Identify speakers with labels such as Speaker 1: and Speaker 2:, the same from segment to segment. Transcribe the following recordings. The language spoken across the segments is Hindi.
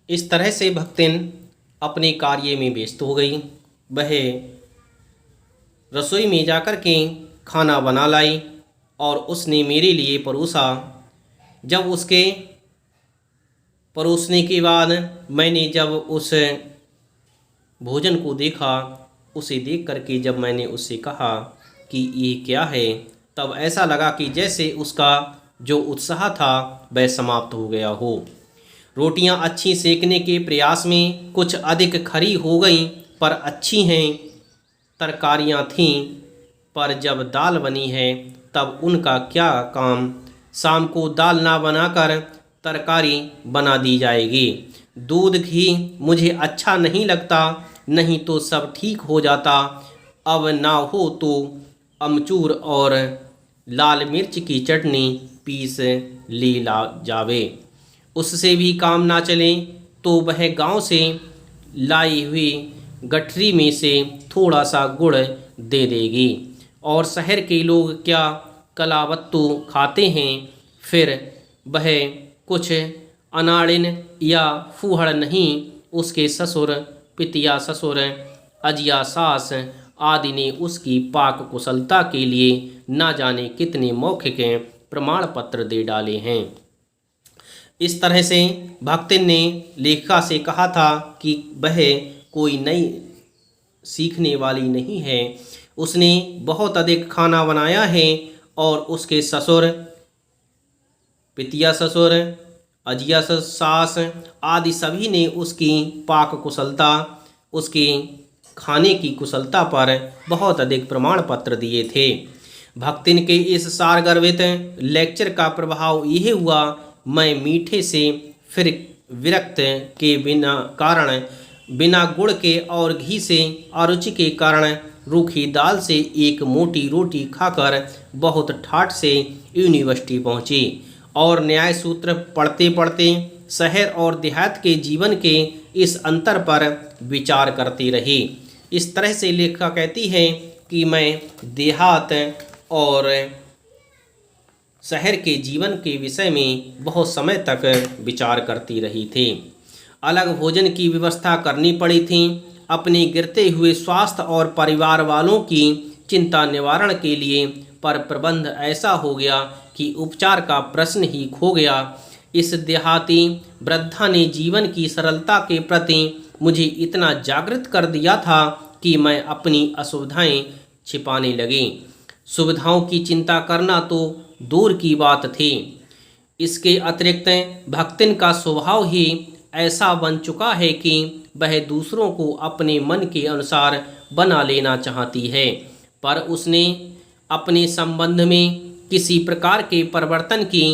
Speaker 1: इस तरह से भक्तिन अपने कार्य में व्यस्त हो गई। वह रसोई में जाकर के खाना बना लाई और उसने मेरे लिए परोसा। जब उसके परोसने के बाद मैंने जब उस भोजन को देखा, उसे देख करके जब मैंने उससे कहा कि ये क्या है, तब ऐसा लगा कि जैसे उसका जो उत्साह था वह समाप्त हो गया हो। रोटियां अच्छी सेकने के प्रयास में कुछ अधिक खरी हो गईं, पर अच्छी हैं। तरकारियां थीं, पर जब दाल बनी है तब उनका क्या काम। शाम को दाल ना बनाकर तरकारी बना दी जाएगी। दूध घी मुझे अच्छा नहीं लगता, नहीं तो सब ठीक हो जाता। अब ना हो तो अमचूर और लाल मिर्च की चटनी पीस ली ला जावे। उससे भी काम ना चले तो वह गांव से लाई हुई गठरी में से थोड़ा सा गुड़ दे देगी। और शहर के लोग क्या कलावत्तू खाते हैं, फिर वह कुछ अनाड़िन या फूहड़ नहीं। उसके ससुर, पितिया ससुर, अजिया सास आदि ने उसकी पाक कुशलता के लिए ना जाने कितने मौखिक प्रमाण पत्र दे डाले हैं। इस तरह से भक्तिन ने लेखिका से कहा था कि वह कोई नई सीखने वाली नहीं है। उसने बहुत अधिक खाना बनाया है और उसके ससुर, पितिया ससुर, अजिया सास आदि सभी ने उसकी पाक कुशलता, उसकी खाने की कुशलता पर बहुत अधिक प्रमाण पत्र दिए थे। भक्तिन के इस सारगर्भित लेक्चर का प्रभाव यह हुआ, मैं मीठे से फिर विरक्त के बिना गुड़ के और घी से अरुचि के कारण रूखी दाल से एक मोटी रोटी खाकर बहुत ठाठ से यूनिवर्सिटी पहुंची और न्याय सूत्र पढ़ते पढ़ते शहर और देहात के जीवन के इस अंतर पर विचार करती रही। इस तरह से लेखिका कहती है कि मैं देहात और शहर के जीवन के विषय में बहुत समय तक विचार करती रही थी। अलग भोजन की व्यवस्था करनी पड़ी थी। अपने गिरते हुए स्वास्थ्य और परिवार वालों की चिंता निवारण के लिए पर प्रबंध ऐसा हो गया कि उपचार का प्रश्न ही खो गया। इस देहाती वृद्धा ने जीवन की सरलता के प्रति मुझे इतना जागृत कर दिया था कि मैं अपनी असुविधाएं छिपाने लगी। सुविधाओं की चिंता करना तो दूर की बात थी, इसके अतिरिक्त भक्तिन का स्वभाव ही ऐसा बन चुका है कि वह दूसरों को अपने मन के अनुसार बना लेना चाहती है, पर उसने अपने संबंध में किसी प्रकार के परिवर्तन की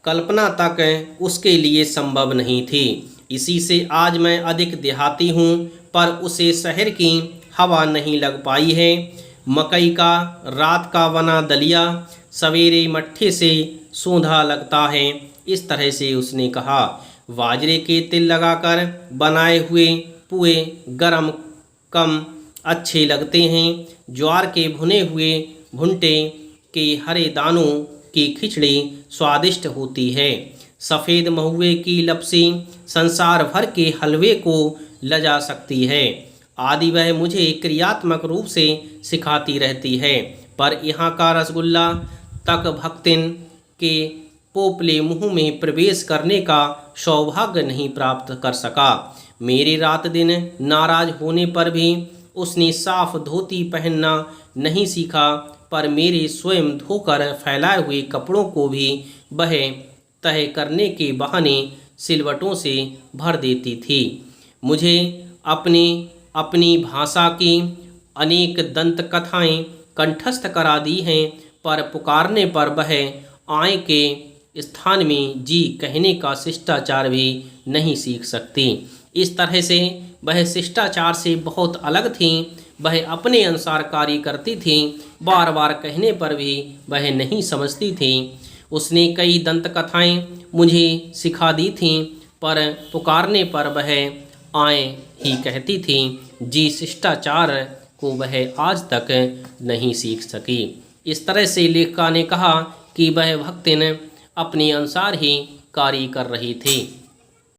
Speaker 1: कल्पना तक उसके लिए संभव नहीं थी। इसी से आज मैं अधिक देहाती हूँ, पर उसे शहर की हवा नहीं लग पाई है। मकई का रात का बना दलिया सवेरे मट्ठे से सोंधा लगता है। इस तरह से उसने कहा। बाजरे के तिल लगाकर बनाए हुए पुए गरम कम अच्छे लगते हैं। ज्वार के भुने हुए भुट्टे के हरे दानों की खिचड़ी स्वादिष्ट होती है। सफ़ेद महुए की लपसी संसार भर के हलवे को लजा सकती है आदि वह मुझे क्रियात्मक रूप से सिखाती रहती है, पर यहाँ का रसगुल्ला तक भक्तिन के पोपले मुंह में प्रवेश करने का सौभाग्य नहीं प्राप्त कर सका। मेरे रात दिन नाराज होने पर भी उसने साफ धोती पहनना नहीं सीखा, पर मेरे स्वयं धोकर फैलाए हुए कपड़ों को भी वह तह करने के बहाने सिलवटों से भर देती थी। मुझे अपनी भाषा की अनेक दंत कथाएँ कंठस्थ करा दी हैं, पर पुकारने पर वह आय के स्थान में जी कहने का शिष्टाचार भी नहीं सीख सकती। इस तरह से वह शिष्टाचार से बहुत अलग थी। वह अपने अनुसार कार्य करती थी, बार बार कहने पर भी वह नहीं समझती थी। उसने कई दंत कथाएँ मुझे सिखा दी थीं, पर पुकारने पर वह आए ही कहती थी। जी शिष्टाचार को वह आज तक नहीं सीख सकी। इस तरह से लेखिका ने कहा कि वह भक्तिन अपने अनुसार ही कार्य कर रही थी।